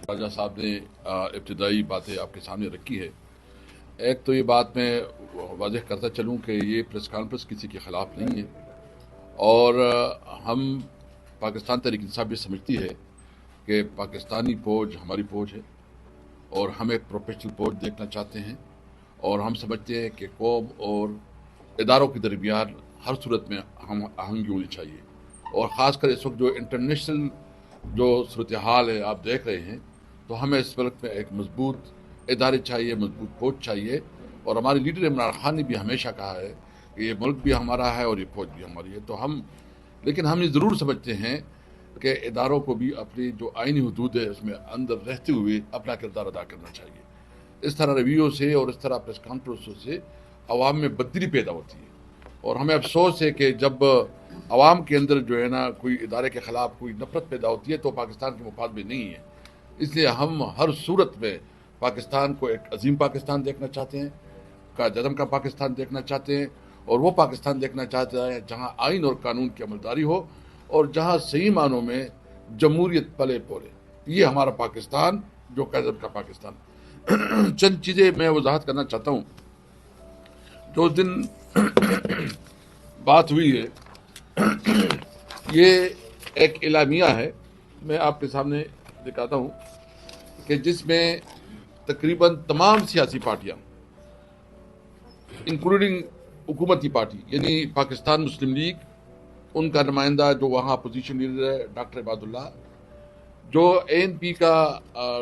राजा साहब ने इब्तदाई बातें आपके सामने रखी है। एक तो ये बात मैं वाज़ेह करता चलूँ कि ये प्रेस कॉन्फ्रेंस किसी के ख़िलाफ़ नहीं है, और हम पाकिस्तान तहरीक इंसाफ भी समझती है कि पाकिस्तानी फ़ौज हमारी फ़ौज है और हम एक प्रोफेशनल फ़ौज देखना चाहते हैं, और हम समझते हैं कि कौम और इदारों के दरमियान हर सूरत में हम आहंगी होनी चाहिए। और ख़ास कर इस वक्त जो इंटरनेशनल जो सूरत हाल है आप देख रहे हैं, तो हमें इस वक्त में एक मजबूत इदारे चाहिए, मजबूत फौज चाहिए। और हमारे लीडर इमरान खान ने भी हमेशा कहा है कि ये मुल्क भी हमारा है और ये फौज भी हमारी है। तो लेकिन हम ये ज़रूर समझते हैं कि इदारों को भी अपनी जो आइनी हदूद है उसमें अंदर रहते हुए अपना किरदार अदा करना चाहिए। इस तरह रवैयों से और इस तरह प्रेस कॉन्फ्रेंसों से अवाम में बददिली पैदा होती है, और हमें अफसोस है कि जब अवाम के अंदर जो है ना कोई इदारे के ख़िलाफ़ कोई नफरत पैदा होती है तो पाकिस्तान के मुफाद में नहीं है। इसलिए हम हर सूरत में पाकिस्तान को एक अजीम पाकिस्तान देखना चाहते हैं, का जदम का पाकिस्तान देखना चाहते हैं, और वो पाकिस्तान देखना चाहते हैं जहाँ आइन और कानून की अमलदारी हो और जहाँ सही मानों में जमहूरियत पले पोले। ये हमारा पाकिस्तान जो कायदम का पाकिस्तान। चंद चीज़ें मैं वजाहत करना चाहता हूँ। जो दिन बात हुई है ये एक इलामिया है, मैं आपके सामने दिखाता हूँ कि जिसमें तकरीबन तमाम सियासी पार्टियाँ इंक्लूडिंग हुकूमती पार्टी यानी पाकिस्तान मुस्लिम लीग, उनका नुमाइंदा जो वहाँ अपोजिशन लीडर है डॉक्टर इबादुल्ला, जो ANP का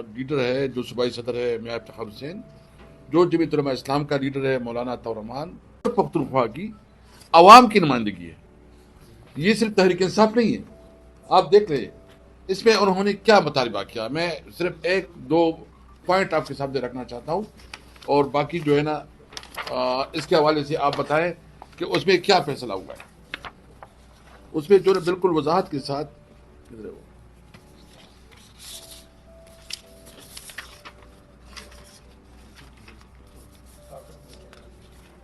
लीडर है जो सूबाई सदर है मियां इफ्तिखार हुसैन, जो जमीयत उलमा इस्लाम का लीडर है मौलाना अता रहमान, पख्तूनख्वा की आवाम की नुमाइंदगी है। ये सिर्फ तहरीक इंसाफ नहीं है, आप देख रहे हैं इसमें उन्होंने क्या मुतालबा किया। मैं सिर्फ एक दो पॉइंट आपके सामने रखना चाहता हूँ, और बाकी जो है ना इसके हवाले से आप बताएं कि उसमें क्या फैसला हुआ है। उसमें जो बिल्कुल वजाहत के साथ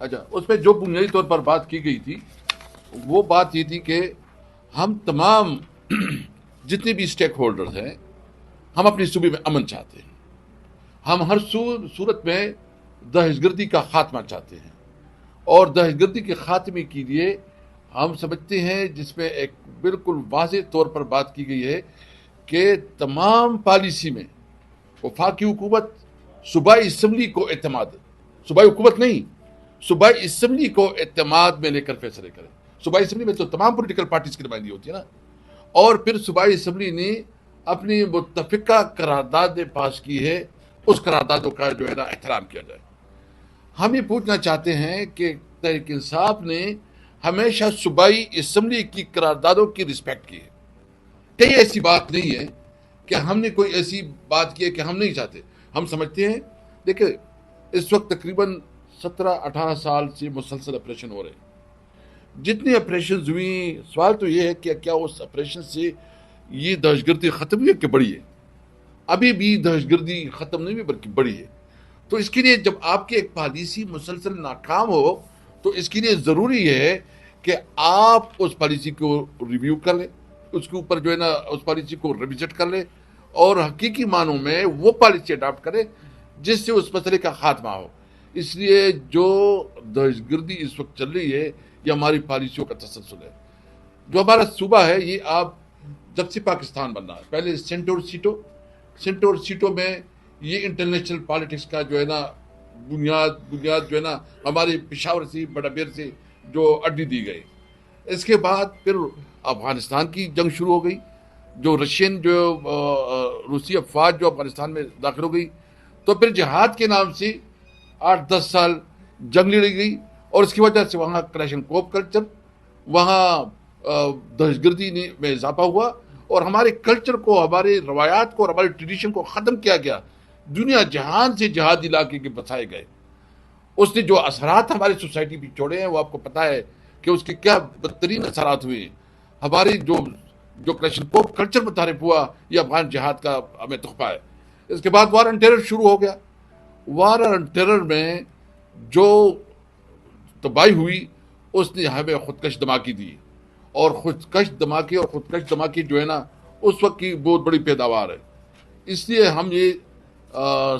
अच्छा, उसमें जो बुनियादी तौर पर बात की गई थी वो बात ये थी कि हम तमाम जितने भी स्टेक होल्डर्स हैं, हम अपने सूबे में अमन चाहते हैं। हम हर सूरत में दहशतगर्दी का खात्मा चाहते हैं, और दहशतगर्दी के खात्मे के लिए हम समझते हैं जिसमें एक बिल्कुल वाज़ेह तौर पर बात की गई है कि तमाम पॉलिसी में वफाकी हुकूमत सूबाई असम्बली को एतमाद, सूबाई हुकूमत नहीं, सूबाई असम्बली को एतमाद में लेकर फैसले करें। सूबाई असम्बली में तो तमाम पॉलिटिकल पार्टीज की नुमाइंदगी होती है ना, और फिर सूबाई असम्बली ने अपनी मुत्तफिका करारदाद पास की है, उस करारदादों का जो है ना एहतराम किया जाए। हम ये पूछना चाहते हैं कि तहरीक इंसाफ ने हमेशा सूबाई असम्बली की करारदादों की रिस्पेक्ट की है। कहीं ऐसी बात नहीं है कि हमने कोई ऐसी बात की है कि हम नहीं चाहते। हम समझते हैं, देखिए इस वक्त तकरीबन 17-18 साल से मुसलसल ऑपरेशन हो रहे हैं। जितने ऑपरेशन हुई, सवाल तो ये है कि क्या उस ऑपरेशन से ये दहशतगर्दी ख़त्म हुई है कि बढ़ी है? अभी भी दहशतगर्दी ख़त्म नहीं हुई बल्कि बढ़ी है। तो इसके लिए जब आपकी एक पॉलिसी मुसलसल नाकाम हो तो इसके लिए ज़रूरी है कि आप उस पॉलिसी को रिव्यू कर लें, उसके ऊपर जो है ना उस पॉलिसी को रिविजिट कर लें, और हकीकी मानों में वो पॉलिसी अडॉप्ट करें जिससे उस मसले का खात्मा हो। इसलिए जो दहशतगर्दी इस वक्त चल रही है ये हमारी पॉलिसियों का तसलसल है। जो हमारा सूबा है ये आप जब से पाकिस्तान बन रहा है, पहले सेंट और सीटों में ये इंटरनेशनल पॉलिटिक्स का जो है ना बुनियाद जो है ना हमारे पेशावर से बड़ाबेर से जो अड्डी दी गई। इसके बाद फिर अफगानिस्तान की जंग शुरू हो गई, जो रशियन जो रूसी अफवाज जो अफगानिस्तान में दाखिल हो गई, तो फिर जिहाद के नाम से 8-10 साल जंग लड़ी गई, और इसकी वजह से वहाँ क्लैशनकोव कल्चर, वहाँ दहशतगर्दी में इजाफा हुआ, और हमारे कल्चर को, हमारे रवायात को और हमारे ट्रेडिशन को ख़त्म किया गया। दुनिया जहान से जहादी इलाके के बसाए गए। उसने जो असरात हमारी सोसाइटी पर छोड़े हैं वो आपको पता है कि उसके क्या बदतरीन असरात हुए। हमारी जो क्लैशनकोव कल्चर मुतारिफ हुआ ये अफगान जिहाद का हमें तोहफा है। इसके बाद वार एंड टेरर शुरू हो गया। वार एंड टेरर में जो तबाही हुई उसने हमें खुदकश धमाकी दी, और खुदकश धमाके जो है ना उस वक्त की बहुत बड़ी पैदावार है। اس لیے ہم یہ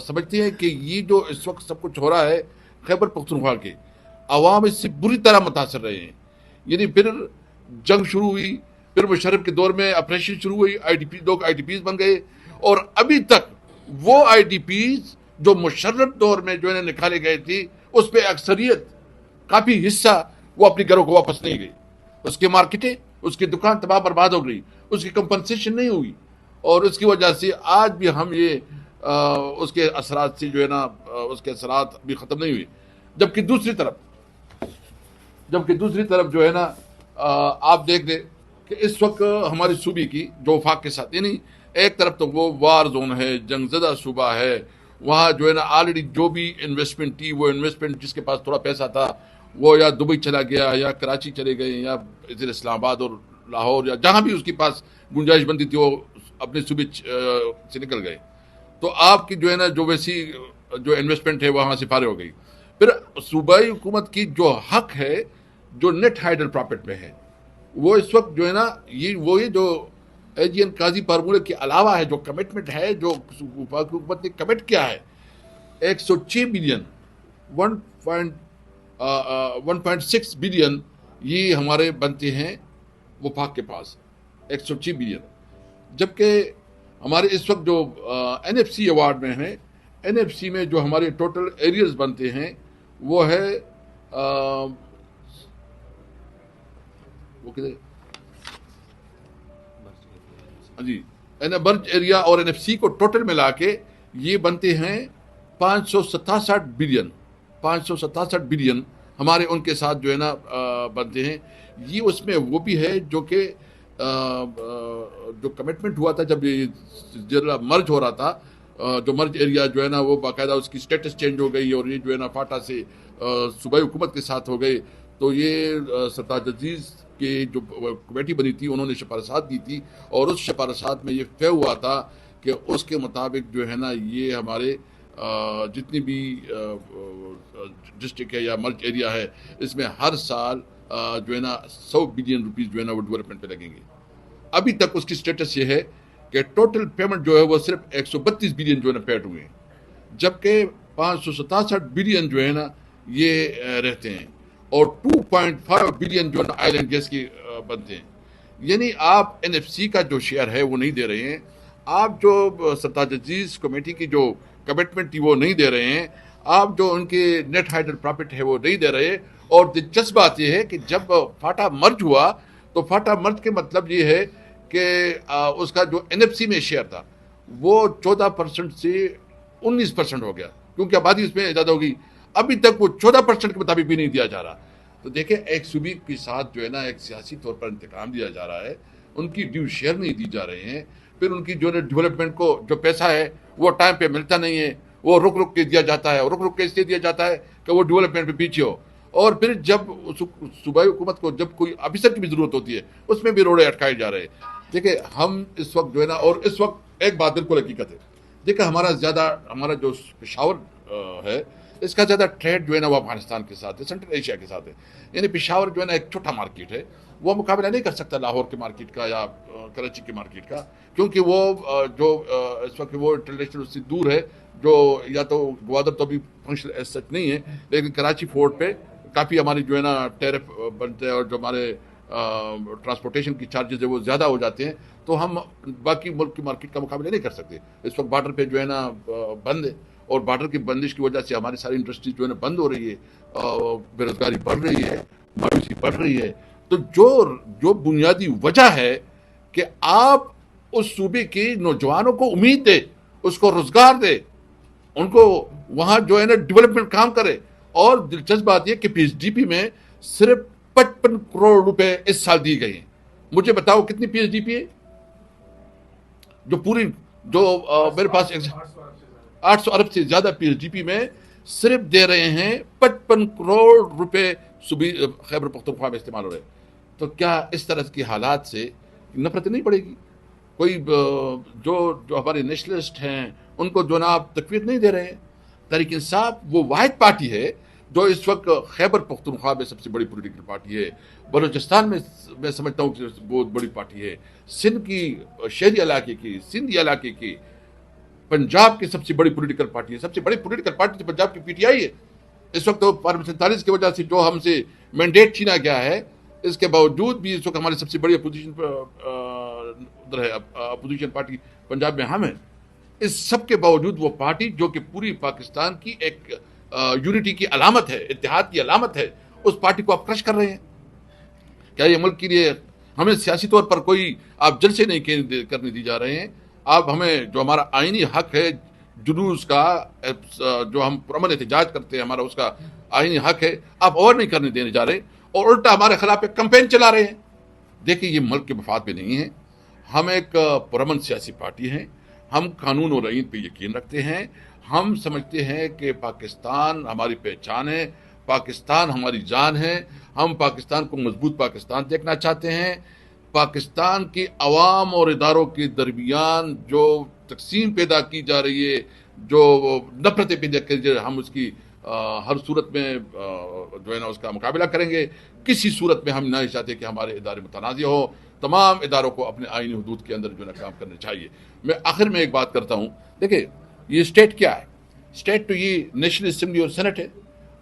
سمجھتے ہیں کہ یہ جو اس وقت سب کچھ ہو رہا ہے خیبر پختونخوا کے عوام اس سے بری طرح متاثر رہے ہیں. یعنی پھر جنگ شروع ہوئی، پھر مشرف کے دور میں آپریشن شروع ہوئی، لوگ آئی ڈی پیز بن گئے، اور ابھی تک وہ آئی ڈی پیز جو مشرف دور میں جو انہیں نکالے گئے تھی اس پہ اکثریت کافی حصہ وہ اپنے گھروں کو واپس نہیں گئی. اس کی مارکیٹیں، اس کی دکان تباہ برباد ہو گئی، اس کی کمپنسیشن نہیں ہوئی، اور اس کی وجہ سے آج بھی ہم یہ اس کے اثرات سے جو ہے نا اس کے اثرات بھی ختم نہیں ہوئے. جبکہ دوسری طرف جو ہے نا آپ دیکھ لیں کہ اس وقت ہماری صوبے کی جو وفاق کے ساتھ، یعنی ایک طرف تو وہ وار زون ہے، جنگ زدہ صوبہ ہے، وہاں جو ہے نا آلریڈی جو بھی انویسٹمنٹ تھی وہ انویسٹمنٹ جس کے پاس تھوڑا پیسہ تھا وہ یا دبئی چلا گیا یا کراچی چلے گئے یا ادھر اسلام آباد اور لاہور یا جہاں بھی اس کے پاس گنجائش بنتی تھی وہ اپنے صوبے سے نکل گئے. تو آپ کی جو ہے نا جو ویسی جو انویسٹمنٹ ہے وہاں سے فارغ ہو گئی. پھر صوبائی حکومت کی جو حق ہے جو نیٹ ہائیڈل پراپرٹ میں ہے وہ اس وقت جو ہے نا یہ جو اے جی این قاضی فارمولے کے علاوہ ہے جو کمٹمنٹ ہے جو حکومت نے کمٹ کیا ہے 106 بلین 1.6 بلین یہ ہمارے بنتے ہیں وفاق کے پاس 106 بلین. جبکہ ہمارے اس وقت جو این ایف سی ایوارڈ میں ہیں، این ایف سی میں جو ہمارے ٹوٹل ایریز بنتے ہیں وہ ہے وہ کتنے جی برج ایریا اور این ایف سی کو ٹوٹل ملا کے یہ بنتے ہیں 567 بلین ہمارے ان کے ساتھ جو ہے نا بنتے ہیں. یہ اس میں وہ بھی ہے جو کہ جو کمٹمنٹ ہوا تھا جب یہ ضلع مرج ہو رہا تھا، جو مرج ایریا جو ہے نا وہ باقاعدہ اس کی سٹیٹس چینج ہو گئی اور یہ جو ہے نا فاٹا سے صوبائی حکومت کے ساتھ ہو گئے. تو یہ سرتاج عزیز کی جو کمیٹی بنی تھی انہوں نے سفارشات دی تھی اور اس سفارشات میں یہ طے ہوا تھا کہ اس کے مطابق جو ہے نا یہ ہمارے جتنی بھی ڈسٹرکٹ ہے یا مرج ایریا ہے اس میں ہر سال جو ہے نا 100 بلین روپیز جو ہے نا وہ ڈیولپمنٹ پہ لگیں گے. ابھی تک اس کی سٹیٹس یہ ہے کہ ٹوٹل پیمنٹ جو ہے وہ صرف 132 بلین جو ہے نا پیڈ ہوئے ہیں، جبکہ 567 بلین جو ہے نا یہ رہتے ہیں اور 2.5 بلین جو ہے نا آئل اینڈ گیس کی بنتے ہیں. یعنی آپ این ایف سی کا جو شیئر ہے وہ نہیں دے رہے ہیں، آپ جو سرتاج عزیز کمیٹی کی جو کمٹمنٹ تھی وہ نہیں دے رہے ہیں، آپ جو ان کے نیٹ ہائیڈل پراپرٹ ہے وہ نہیں دے رہے. اور دلچسپ بات یہ ہے کہ جب فاٹا مرج ہوا تو فاٹا مرج کے مطلب یہ ہے کہ اس کا جو این ایف سی میں شیئر تھا وہ 14% سے 19% ہو گیا کیونکہ آبادی اس میں زیادہ ہوگی. ابھی تک وہ 14% کے مطابق بھی نہیں دیا جا رہا. تو دیکھیں ایک صوبے کے ساتھ جو ہے نا ایک سیاسی طور پر انتقام دیا جا رہا ہے، ان کی ڈیو شیئر نہیں دی جا رہے ہیں، پھر ان کی جو ڈیولپمنٹ کو جو پیسہ ہے وہ ٹائم پہ ملتا نہیں ہے، وہ رک کے دیا جاتا ہے اور رک کے اس لیے دیا جاتا ہے کہ وہ ڈیولپمنٹ پہ پیچھے ہو. اور پھر جب صوبائی حکومت کو جب کوئی آفیسر کی بھی ضرورت ہوتی ہے اس میں بھی روڑے اٹکائے جا رہے ہیں. دیکھیں ہم اس وقت جو ہے نا اور اس وقت ایک بات بالکل حقیقت ہے، دیکھیں ہمارا جو پشاور ہے اس کا زیادہ ٹریڈ جو ہے نا وہ افغانستان کے ساتھ ہے، سینٹرل ایشیا کے ساتھ ہے. یعنی پشاور جو ہے نا ایک چھوٹا مارکیٹ ہے، وہ مقابلہ نہیں کر سکتا لاہور کے مارکیٹ کا یا کراچی کے مارکیٹ کا، کیونکہ وہ جو اس وقت وہ انٹرنیشنل سے دور ہے. جو یا تو گوادر تو ابھی فنکشنل ایز سچ نہیں ہے لیکن کراچی فورٹ پہ کافی ہماری جو ہے نا ٹیرف بنتے ہیں اور جو ہمارے ٹرانسپورٹیشن کی چارجز ہے وہ زیادہ ہو جاتے ہیں، تو ہم باقی ملک کی مارکیٹ کا مقابلہ نہیں کر سکتے. اس وقت بارڈر پہ جو ہے نا بند ہے اور بارڈر کی بندش کی وجہ سے ہماری ساری انڈسٹریز جو ہے نا بند ہو رہی ہے، بے روزگاری بڑھ رہی ہے، مایوسی بڑھ رہی ہے. تو جو بنیادی وجہ ہے کہ آپ اس صوبے کے نوجوانوں کو امید دے، اس کو روزگار دے، ان کو وہاں جو ہے نا ڈیولپمنٹ کام کرے. اور دلچسپ بات یہ کہ پی ایچ ڈی پی میں صرف 55 کروڑ روپے اس سال دی گئی ہیں. مجھے بتاؤ کتنی پی ایچ ڈی پی ہے جو پوری جو میرے پاس 800 ارب سے زیادہ پی ایچ ڈی پی میں صرف دے رہے ہیں 55 کروڑ روپے خیبر پختونخوا میں استعمال ہو رہے. تو کیا اس طرح کی حالات سے نفرت نہیں پڑے گی؟ کوئی جو ہمارے نیشنلسٹ ہیں ان کو جو نا آپ تقویت نہیں دے رہے ہیں. تحریک انصاف وہ واحد پارٹی ہے جو اس وقت خیبر پختونخوا میں سب سے بڑی پولیٹیکل پارٹی ہے، بلوچستان میں سمجھتا ہوں کہ بہت بڑی پارٹی ہے، سندھ کی شہری علاقے کی، سندھی علاقے کی पंजाब की सबसे बड़ी पॉलिटिकल पार्टी है, सबसे बड़ी पॉलिटिकल पार्टी तो पंजाब की पीटीआई है। इस वक्त तो पार्लियामेंट 47 की वजह से जो हमसे मैंडेट छीना गया है, इसके बावजूद भी इस वक्त हमारी सबसे बड़ी अपोजिशन उधर है, अपोजिशन पार्टी पंजाब में हम हैं। इस सब के बावजूद वो पार्टी जो कि पूरी पाकिस्तान की एक यूनिटी की अलामत है, इत्तेहाद की अलामत है, उस पार्टी को आप क्रश कर रहे हैं। क्या ये मुल्क के लिए हमें सियासी तौर पर कोई आप जलसे नहीं करने दी जा रहे हैं? आप हमें जो हमारा आईनी हक है जुलूस का, जो हम पुरअमन एहतजाज करते हैं, हमारा उसका आईनी हक है, आप और नहीं करने देने जा रहे और उल्टा हमारे खिलाफ एक कैंपेन चला रहे हैं। देखिए, ये मुल्क के मफाद में नहीं है। हम एक पुरअमन सियासी पार्टी हैं, हम कानून और आईन पे यकीन रखते हैं। हम समझते हैं कि पाकिस्तान हमारी पहचान है, पाकिस्तान हमारी जान है। हम पाकिस्तान को मजबूत पाकिस्तान देखना चाहते हैं। पाकिस्तान की अवाम और इदारों के दरमियान जो तकसीम पैदा की जा रही है, जो नफरतें पैदा की जा रही है, हम उसकी हर सूरत में जो है ना उसका मुकाबला करेंगे। किसी सूरत में हम नहीं चाहते कि हमारे इदारे मुतनाज़ हो। तमाम इदारों को अपने आईनी हदूद के अंदर जो है काम करना चाहिए। मैं आखिर में एक बात करता हूँ, देखिए ये स्टेट क्या है? स्टेट तो ये नेशनल असम्बली और सेनेट है,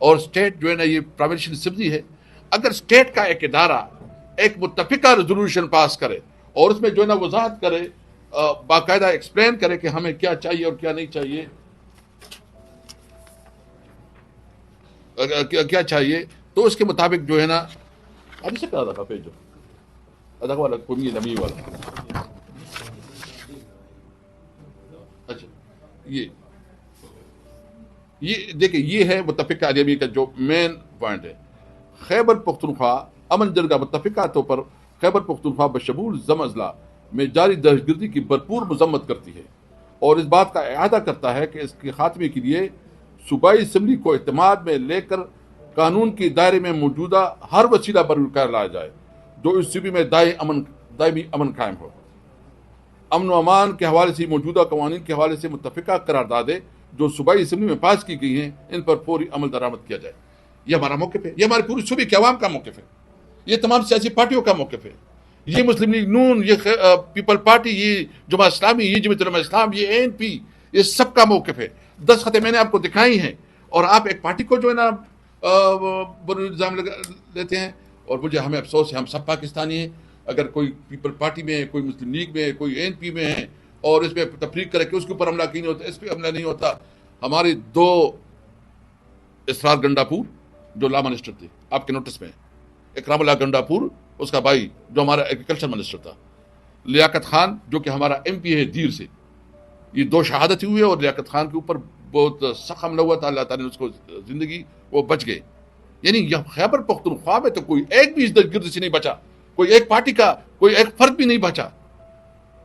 और स्टेट जो है ना ये प्रोविंशियल असम्बली है। अगर स्टेट का एक इदारा एक मुत्तफिका रेजोल्यूशन पास करे और उसमें जो है ना वजाहत करे, बाकायदा एक्सप्लेन करे कि हमें क्या चाहिए और क्या नहीं चाहिए, क्या चाहिए, तो उसके मुताबिक जो है ना अभी से क्या रखा पेज अदा वाला कोई नमी वाला। अच्छा, ये देखिए, ये है मुत्तफिका अदमी का जो मेन पॉइंट है। खैबर पख्तूनख्वा अमन जरगा मुत्तफिका तौर पर खैबर पख्तूनख्वा बशमूल ज़म अज़ला में जारी दहशतगर्दी की भरपूर मजम्मत करती है और इस बात का इआदा करता है कि इसके खात्मे के लिए सूबाई असम्बली को इत्तेमाद में लेकर कानून के दायरे में मौजूदा हर वसीला बरकरार लाया जाए जो इस सूबे में दायमी अमन कायम हो। अमन व अमान के हवाले से मौजूदा कवानीन के हवाले से मुत्तफिका करारदादें जो सूबाई असम्बली में पास की गई हैं, इन पर फौरी अमल दरामद किया जाए। ये हमारा मौक़िफ़ है, ये हमारी पूरी सूबे के अवाम का मौक़िफ़ है, ये तमाम सियासी पार्टियों का मौक़िफ़ है। ये मुस्लिम लीग नून, ये पीपल पार्टी, ये जमा इस्लामी, ये जमीयत उलमा इस्लाम, ये ANP, ये सब का मौक़िफ़ है। 10 खतें मैंने आपको दिखाई हैं और आप एक पार्टी को जो है ना इल्ज़ाम लेते हैं। और मुझे हमें अफसोस है, हम सब पाकिस्तानी हैं। अगर कोई पीपल पार्टी में है, कोई मुस्लिम लीग में है, कोई ANP में है और इस पर तफरीक करे कि उसके ऊपर हमला क्यों नहीं होता, इस पर हमला नहीं होता। हमारे 2 इसरार गंडापुर जो लॉ मिनिस्टर थे, आपके नोटिस में, इकरामुल्लाह गंडापुर उसका भाई जो हमारा एग्रीकल्चर मिनिस्टर था, लियाकत खान जो कि हमारा MP है दीर से, ये 2 शहादत हुई है और लियाकत खान के ऊपर बहुत सख्त हमला हुआ था। अल्लाह ताला ने उसको जिंदगी, वो बच गए। यानी यह खैबर पख्तूनख्वा में तो कोई एक भी इस दहशतगर्दी से नहीं बचा, कोई एक पार्टी का कोई एक फर्द भी नहीं बचा।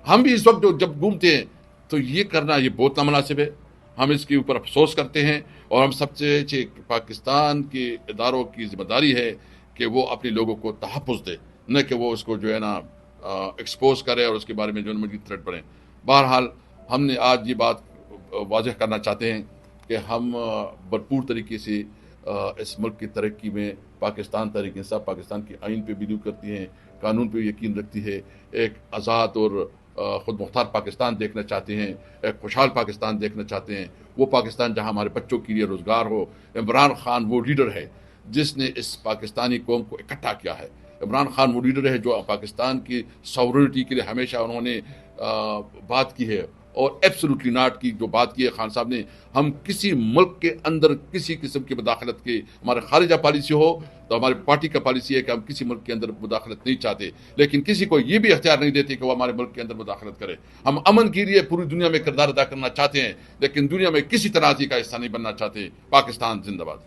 हम भी इस वक्त जब घूमते हैं तो ये करना ये बहुत नामुनासिब है। हम इसके ऊपर अफसोस करते हैं और हम सबसे पाकिस्तान के इदारों की जिम्मेदारी है कि वो अपने लोगों को तहफ़्फ़ुज़ दे, न कि वो उसको जो है ना एक्सपोज करे और उसके बारे में जो है मज़ीद थ्रेट बढ़े। बहरहाल हमने आज ये बात वाज़ेह करना चाहते हैं कि हम भरपूर तरीके से इस मुल्क की तरक्की में पाकिस्तान तहरीक इंसाफ पाकिस्तान के आइन पे बिलीव करती हैं, कानून पे यकीन रखती है, एक आज़ाद और ख़ुद मुख्तार पाकिस्तान देखना चाहते हैं, एक खुशहाल पाकिस्तान देखना चाहते हैं, वो पाकिस्तान जहाँ हमारे बच्चों के लिए रोज़गार हो। इमरान खान वो लीडर है जिसने इस पाकिस्तानी कौम को इकट्ठा किया है। इमरान खान वो लीडर है जो पाकिस्तान की सॉवरेनिटी के लिए हमेशा उन्होंने बात की है और एब्सोल्युटली नॉट की जो बात की है खान साहब ने। हम किसी मुल्क के अंदर किसी किस्म की मुदाखलत के, हमारे खारिजा पॉलिसी हो तो हमारी पार्टी का पॉलिसी है कि हम किसी मुल्क के अंदर मुदाखलत नहीं चाहते, लेकिन किसी को ये भी अख्तियार नहीं देते कि वो हमारे मुल्क के अंदर मुदाखलत करे। हम अमन के लिए पूरी दुनिया में किरदार अदा करना चाहते हैं, लेकिन दुनिया में किसी तनाज़ी का हिस्सा नहीं बनना चाहते। पाकिस्तान जिंदाबाद।